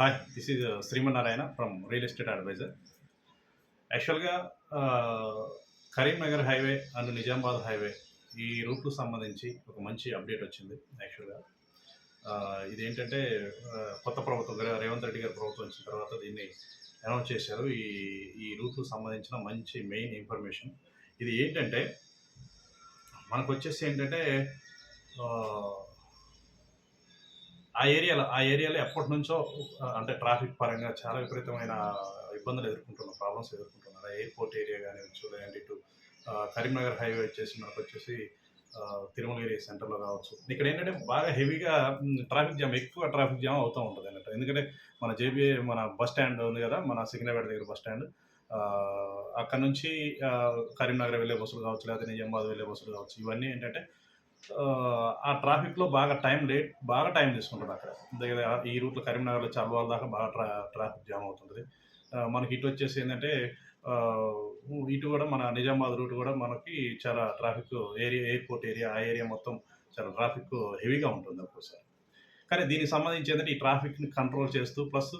Hi, this is Srimanarayana from Real Estate Advisor. యాక్చువల్‌గా Karimnagar highway and Nizamabad highway ఈ రూట్‌కు సంబంధించి ఒక మంచి అప్డేట్ వచ్చింది యాక్చువల్‌గా. ఇదేంటంటే కొత్త ప్రభుత్వం రేవంత్ రెడ్డి గారి ప్రభుత్వం వచ్చిన తర్వాత దీన్ని అనౌన్స్ చేశారు. ఈ ఈ రూట్‌కు సంబంధించిన మంచి మెయిన్ ఇన్ఫర్మేషన్. ఇది ఏంటంటే మనకొచ్చేసి ఏంటంటే ఆహ్ ఆ ఏరియాలో ఎప్పటినుంచో అంటే ట్రాఫిక్ పరంగా చాలా విపరీతమైన ఇబ్బందులు ఎదుర్కొంటున్నాం, ప్రాబ్లమ్స్ ఎదుర్కొంటున్నారు. ఎయిర్‌పోర్ట్ ఏరియా కానివచ్చు, లేదంటే ఇటు కరీంనగర్ హైవే వచ్చేసి మనకొచ్చేసి తిరుమలగిరి సెంటర్‌లో కావచ్చు. ఇక్కడేంటంటే బాగా హెవీగా ఎక్కువ ట్రాఫిక్ జామ్ అవుతూ ఉంటదన్నట్టు. ఎందుకంటే మన బస్ స్టాండ్ ఉంది కదా! మన సికింద్రాబాద్ దగ్గర బస్ స్టాండ్. అక్కడి నుంచి కరీంనగర్ వెళ్ళే బస్సులు కావచ్చు, లేకపోతే నిజామాబాద్ వెళ్ళే బస్సులు కావచ్చు. ఇవన్నీ ఏంటంటే ఆ ట్రాఫిక్‌లో బాగా టైం తీసుకుంటది అక్కడ. దగ్గర ఈ రూట్‌లో కరీంనగర్‌లో చల్వాల దాకా బాగా ట్రాఫిక్ జామ్ అవుతుంటది. మనకి ఇటొచ్చేసి ఏందంటే ఇటు గూడా మన నిజామాబాద్ రూట్ గూడా మనకి చాలా ట్రాఫిక్ ఎయిర్‌పోర్ట్ ఏరియా, ఆ ఏరియా మొత్తం చాలా ట్రాఫిక్ హెవీగా ఉంటుంది ఒక్కోసారి. కానీ దీనికి సంబంధించి ఏందంటే ఈ ట్రాఫిక్‌ని కంట్రోల్ చేస్తూ ప్లస్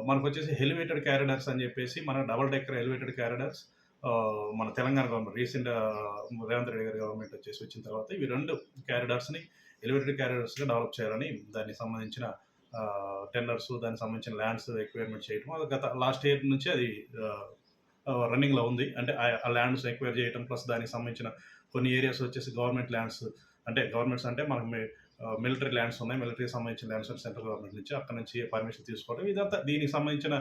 మనకొచ్చేసి ఎలివేటెడ్ కారిడార్స్ అని జెప్పేసి మన డబుల్ డెక్కర్ ఎలివేటెడ్ కారిడార్స్ మన తెలంగాణ గవర్నమెంట్ రీసెంట్ రేవంత్ రెడ్డి గారి గవర్నమెంట్ వచ్చేసి వచ్చిన తర్వాత ఇవి 2 కారిడార్స్‌ని ఎలివేటెడ్ కారిడార్స్‌గా డెవలప్ చేయాలని దానికి సంబంధించిన టెండర్స్, దానికి సంబంధించిన ల్యాండ్స్ ఎక్వైర్‌మెంట్ చేయటం. అది గత లాస్ట్ ఇయర్ నుంచి అది రన్నింగ్‌లో ఉంది. అంటే ఆ ల్యాండ్స్ ఎక్వైర్ చేయటం ప్లస్ దానికి సంబంధించిన కొన్ని ఏరియాస్ వచ్చేసి గవర్నమెంట్ ల్యాండ్స్ అంటే గవర్నమెంట్స్ అంటే మనకు మిలిటరీ ల్యాండ్స్ ఉన్నాయి. మిలిటరీకి సంబంధించిన ల్యాండ్స్ సెంట్రల్ గవర్నమెంట్ నుంచి అక్కడి నుంచి పర్మిషన్ తీసుకోవడం ఇదంతా దీనికి సంబంధించిన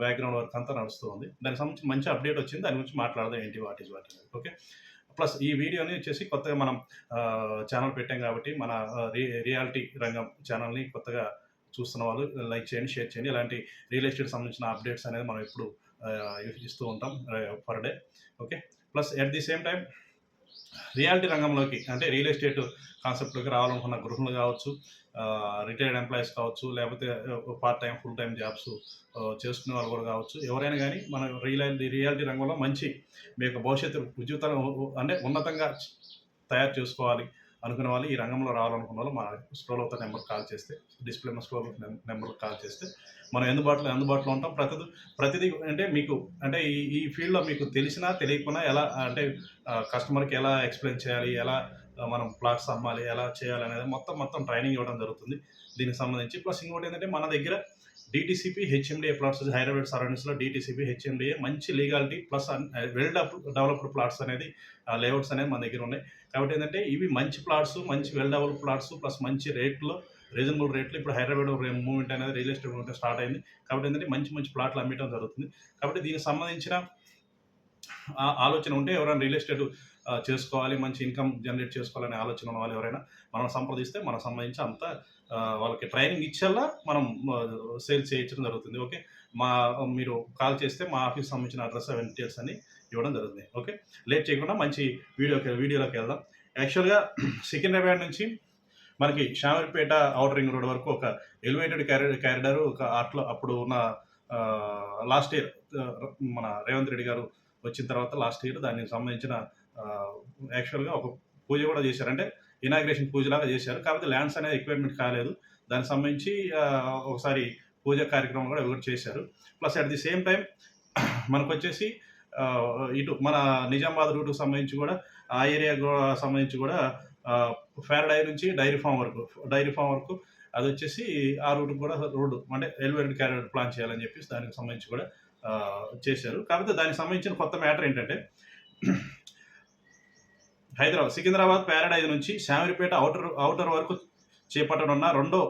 బ్యాక్‌గ్రౌండ్ వర్క్ అంతా నడుస్తూ ఉంది. దానికి సంబంధించి మంచి అప్డేట్ వచ్చింది. దాని గురించి మాట్లాడదాం ఏంటి వాట్ ఈస్ వాట్ అనేది. ఓకే. ప్లస్ ఈ వీడియోని వచ్చేసి కొత్తగా మనం ఛానల్ పెట్టాం కాబట్టి మన రియాలిటీ రంగం ఛానల్‌ని కొత్తగా చూస్తున్న వాళ్ళు లైక్ చేయండి, షేర్ చేయండి. ఇలాంటి రియల్ ఎస్టేట్ సంబంధించిన అప్డేట్స్ అనేది మనం ఎప్పుడు ఇస్తూ ఉంటాం per day. Okay. Plus at the same time reality రంగంలోకి అంటే రియల్ ఎస్టేట్ కాన్సెప్ట్లోకి రావాలనుకున్న గృహిణులు కావచ్చు, రిటైర్డ్ ఎంప్లాయీస్ కావచ్చు, లేకపోతే part time, full time jobs చేసుకునే వాళ్ళు కూడా కావచ్చు. ఎవరైనా కానీ మన రియాలిటీ రంగంలో మంచి మీ యొక్క భవిష్యత్తు ఉజ్వీతం అంటే ఉన్నతంగా తయారు చేసుకోవాలి అనుకునే వాళ్ళు, ఈ రంగంలో రావాలనుకున్న వాళ్ళు మన స్క్రోల్ అవుతున్న నెంబర్కి కాల్ చేస్తే, డిస్ప్లే స్క్రోల్ నెంబర్కి కాల్ చేస్తే మనం అందుబాటులో ఉంటాం. ప్రతిదీ అంటే మీకు అంటే ఈ ఫీల్డ్లో మీకు తెలిసినా తెలియకపోయినా ఎలా అంటే కస్టమర్కి ఎలా ఎక్స్ప్లెయిన్ చేయాలి, ఎలా మనం ప్లాట్స్ అమ్మాలి, ఎలా చేయాలి అనేది మొత్తం ట్రైనింగ్ ఇవ్వడం జరుగుతుంది దీనికి సంబంధించి. ప్లస్ ఇంకోటి ఏంటంటే మన దగ్గర డీటీసీపీ, హెచ్ఎండిఏ ప్లాట్స్ హైదరాబాద్ సరౌండింగ్స్లో డీటీసీపీ, హెచ్ఎండిఏ మంచి legality plus well developed plots అనేది లేఅవుట్స్ అనేది మన దగ్గర ఉన్నాయి. కాబట్టి ఏంటంటే ఇవి మంచి ప్లాట్స్, మంచి వెల్ డెవలప్డ్ ప్లాట్స్ ప్లస్ మంచి రేట్లో, రీజనబుల్ రేట్లు. ఇప్పుడు హైదరాబాద్ మూవ్మెంట్ అనేది రియల్ ఎస్టేట్ మూవ్మెంట్ స్టార్ట్ అయింది. కాబట్టి ఏంటంటే మంచి ప్లాట్లు అమ్మటం జరుగుతుంది. కాబట్టి దీనికి సంబంధించిన ఆలోచన ఉంటే ఎవరైనా రియల్ ఎస్టేట్ చేసుకోవాలి, మంచి ఇన్కమ్ జనరేట్ చేసుకోవాలనే ఆలోచన ఉన్న వాళ్ళు ఎవరైనా మనం సంప్రదిస్తే మనకు సంబంధించి అంతా వాళ్ళకి ట్రైనింగ్ ఇచ్చేలా మనం సేల్స్ చేయించడం జరుగుతుంది. ఓకే. మీరు కాల్ చేస్తే మా ఆఫీస్ సంబంధించిన అడ్రస్ డీటెయిల్స్ అన్ని ఇవ్వడం జరుగుతుంది. ఓకే. లేట్ చేయకుండా మంచి వీడియోలోకి వెళ్దాం. యాక్చువల్గా సికింద్రాబాద్ నుంచి మనకి షామీర్పేట ఔటర్ రింగ్ రోడ్ వరకు ఒక ఎలివేటెడ్ కారిడార్ ఒక అప్పుడు ఉన్న లాస్ట్ ఇయర్ మన రేవంత్ రెడ్డి గారు వచ్చిన తర్వాత లాస్ట్ ఇయర్ దానికి సంబంధించిన యాక్చువల్గా ఒక పూజ కూడా చేశారు. అంటే ఇనాగ్రేషన్ పూజలాగా చేశారు. కాకపోతే ల్యాండ్స్ అనేది ఎక్వైర్మెంట్ కాలేదు. దానికి సంబంధించి ఒకసారి పూజ కార్యక్రమం కూడా ఒకటి చేశారు. Plus at the same time మనకొచ్చేసి ఇటు మన నిజామాబాద్ రూట్కి సంబంధించి కూడా ఆ ఏరియా సంబంధించి కూడా ఫ్యారడై నుంచి డైరీ ఫామ్ వరకు అది వచ్చేసి ఆ రూట్కి కూడా రోడ్డు అంటే ఎలివేటెడ్ కారిడార్ ప్లాన్ చేయాలని చెప్పేసి దానికి సంబంధించి కూడా చేశారు. కాకపోతే దానికి సంబంధించిన కొత్త మ్యాటర్ ఏంటంటే సికింద్రాబాద్ ప్యారడైజ్ నుంచి శామీర్పేట ఔటర్ వరకు చేపట్టనున్న రెండో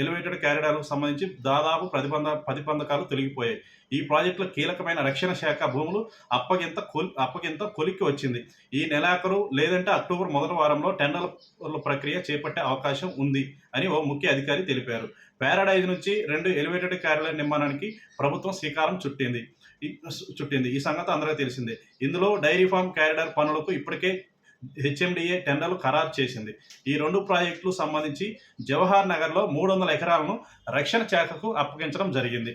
ఎలివేటెడ్ కారిడార్కు సంబంధించి దాదాపు 10 పందకాలు తొలగిపోయాయి. ఈ ప్రాజెక్టులో కీలకమైన రక్షణ శాఖ భూములు అప్పగింత కొలిక్కి వచ్చింది. ఈ నెలాఖరు లేదంటే అక్టోబర్ మొదటి వారంలో టెండర్ల ప్రక్రియ చేపట్టే అవకాశం ఉంది అని ఓ ముఖ్య అధికారి తెలిపారు. ప్యారడైజ్ నుంచి 2 ఎలివేటెడ్ కారిడార్ నిర్మాణానికి ప్రభుత్వం శ్రీకారం చుట్టింది. ఈ సంగతి అందరికీ తెలిసిందే. ఇందులో డైరీ ఫామ్ కారిడార్ పనులకు ఇప్పటికే హెచ్ఎండిఏ టెండర్లు ఖరారు చేసింది. ఈ 2 ప్రాజెక్టులు సంబంధించి జవహర్ నగర్లో 300 ఎకరాలను రక్షణ శాఖకు అప్పగించడం జరిగింది.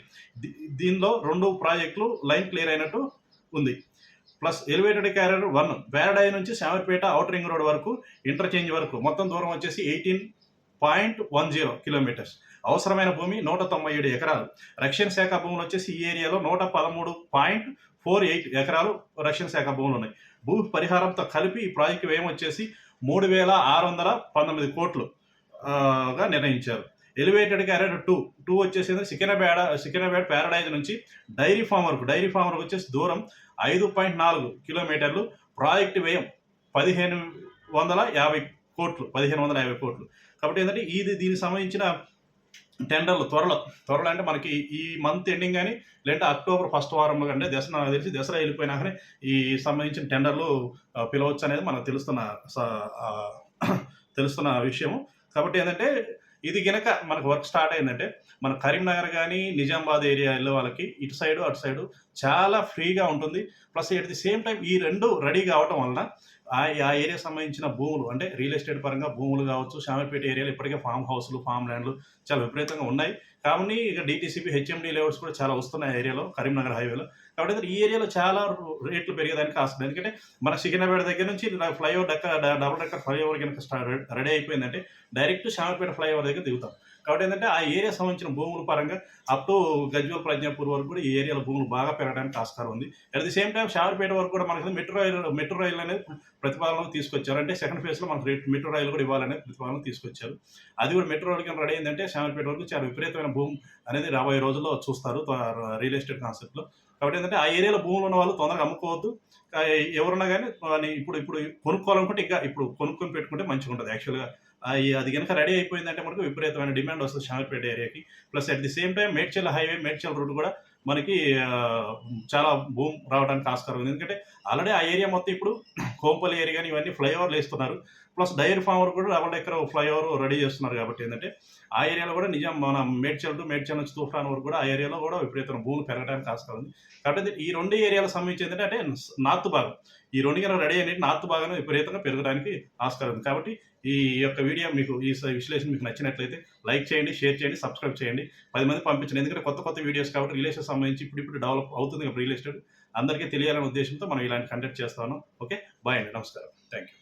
దీనిలో 2 ప్రాజెక్టులు లైన్ క్లియర్ అయినట్టు ఉంది. ప్లస్ ఎలివేటెడ్ కారిడార్ 1 ప్యారడైజ్ నుంచి శామీర్పేట ఔటర్ రింగ్ రోడ్ వరకు ఇంటర్చేంజ్ వరకు మొత్తం దూరం వచ్చేసి 18.10 కిలోమీటర్స్. అవసరమైన భూమి 197 ఎకరాలు. రక్షణ శాఖ భూములు వచ్చేసి ఈ ఏరియాలో 113.48 ఎకరాలు రక్షణ శాఖ భూములు ఉన్నాయి. భూ పరిహారంతో కలిపి ఈ ప్రాజెక్టు వ్యయం వచ్చేసి 3,619 కోట్లు గా నిర్ణయించారు. ఎలివేటెడ్ క్యారెట్ టూ వచ్చేసి సికింద్రాబాద్ ప్యారడైజ్ నుంచి డైరీ ఫామ్ వరకు వచ్చేసి దూరం 5.4 కిలోమీటర్లు. ప్రాజెక్టు వ్యయం 1,550 కోట్లు. కాబట్టి ఏంటంటే దీనికి సంబంధించిన టెండర్లు త్వరలో అంటే మనకి ఈ మంత్ ఎండింగ్ కానీ లేదంటే అక్టోబర్ ఫస్ట్ వారంలో అంటే నాకు తెలిసి దసరా వెళ్ళిపోయినాకనే ఈ సంబంధించిన టెండర్లు పిలవచ్చు అనేది మనకు తెలుస్తున్న విషయము. కాబట్టి ఏంటంటే ఇది గనక మనకు వర్క్ స్టార్ట్ అయిందంటే మన కరీంనగర్ కానీ నిజామాబాద్ ఏరియా వెళ్ళే వాళ్ళకి ఇటు సైడు అటు సైడు చాలా ఫ్రీగా ఉంటుంది. Plus at the same time ఈ రెండు రెడీ కావటం వలన ఆ ఏరియా సంబంధించిన భూములు అంటే రియల్ ఎస్టేట్ పరంగా భూములు కావచ్చు, శామర్పేట ఏరియాలో ఇప్పటికే ఫామ్ హౌస్లు, ఫామ్ ల్యాండ్లు చాలా విపరీతంగా ఉన్నాయి. కాబట్టి ఇక డిటీసీపీ, హెచ్ఎండి లేఅవుట్స్ కూడా చాలా వస్తున్నాయి ఏరియాలో, కరీంనగర్ హైవేలో. కాబట్టి ఈ ఏరియాలో చాలా రేట్లు పెరిగేదానికి ఆస్తుంది. ఎందుకంటే మన సికింద్రాబాద్ దగ్గర నుంచి ఫ్లైఓవర్ డబుల్ డెక్కర్ ఫ్లైఓవర్ కనుక రెడీ అయిపోయిందంటే డైరెక్ట్ శామర్పేట ఫ్లైఓవర్ దగ్గర దిగుతాం. కాబట్టి ఏంటంటే ఆ ఏరియా సంబంధించిన భూముల పరంగా అప్ టు గజ్వేల్ ప్రజ్ఞాపూర్ వరకు కూడా ఈ ఏరియాలో భూములు బాగా పెరగడానికి ఆస్కారం ఉంది. At the same time Shamirpet వరకు కూడా మనకి మెట్రో రైలు అనేది ప్రతిపాదనలు తీసుకొచ్చారు. అంటే సెకండ్ ఫేజ్లో మనకు మెట్రో రైలు కూడా ఇవ్వాలనేది ప్రతిపాదనలు తీసుకొచ్చారు. అది కూడా మెట్రో రైలు రెడీ అయిందంటే శామర్పేట వరకు చాలా విపరీతమైన భూమి అనేది రాబోయే రోజుల్లో చూస్తారు రియల్ ఎస్టేట్ కాన్సెప్ట్లో. కాబట్టి ఏంటంటే ఆ ఏరియాలో భూములు ఉన్న వాళ్ళు తొందరగా అమ్ముకోవద్దు. ఎవరున్నా కానీ ఇప్పుడు కొనుక్కోవాలనుకుంటే ఇంకా ఇప్పుడు కొనుక్కొని పెట్టుకుంటే మంచిగా ఉంటుంది. యాక్చువల్గా అది కనుక రెడీ అయిపోయిందంటే మనకు విపరీతమైన డిమాండ్ వస్తుంది శామర్పేట ఏరియాకి. Plus at the same time Medchal route కూడా మనకి చాలా భూమి రావడానికి ఆస్కారం ఉంది. ఎందుకంటే ఆల్రెడీ ఆ ఏరియా మొత్తం ఇప్పుడు కోంపల్లి ఏరియా కానీ ఇవన్నీ ఫ్లైఓవర్లు వేస్తున్నారు. ప్లస్ డైరీ ఫామ్ వరకు కూడా డబుల్ డెక్కర్ ఫ్లైఓవర్ రెడీ చేస్తున్నారు. కాబట్టి ఏంటంటే ఆ ఏరియాలో కూడా మన మేడ్చల్ నుంచి తూఫాన్ వరకు కూడా ఆ ఏరియాలో కూడా విపరీతమైన భూములు పెరగడానికి ఆస్కారం ఉంది. కాబట్టి ఈ రెండు ఏరియాలకు సంబంధించి ఏంటంటే నార్త్ భాగం ఈ రెండు కనుక రెడీ అనేది నార్త్ భాగం విపరీతంగా పెరగడానికి ఆస్కారం ఉంది. కాబట్టి ఈ యొక్క వీడియో మీకు ఈ విశ్లేషణ మీకు నచ్చినట్లయితే లైక్ చేయండి, షేర్ చేయండి, సబ్స్క్రైబ్ చేయండి, 10 మంది పంపించండి. ఎందుకంటే కొత్త వీడియోస్ కాబట్టి రియల్ ఎస్టేట్ సంబంధించి ఇప్పుడు డెవలప్ అవుతుంది రియల్ ఎస్టేట్ అందరికీ తెలియాలనే ఉద్దేశంతో మనం ఇలాంటి కంటెంట్ చేస్తాను. ఓకే, బాయ్ అండి, నమస్కారం, థ్యాంక్ యూ.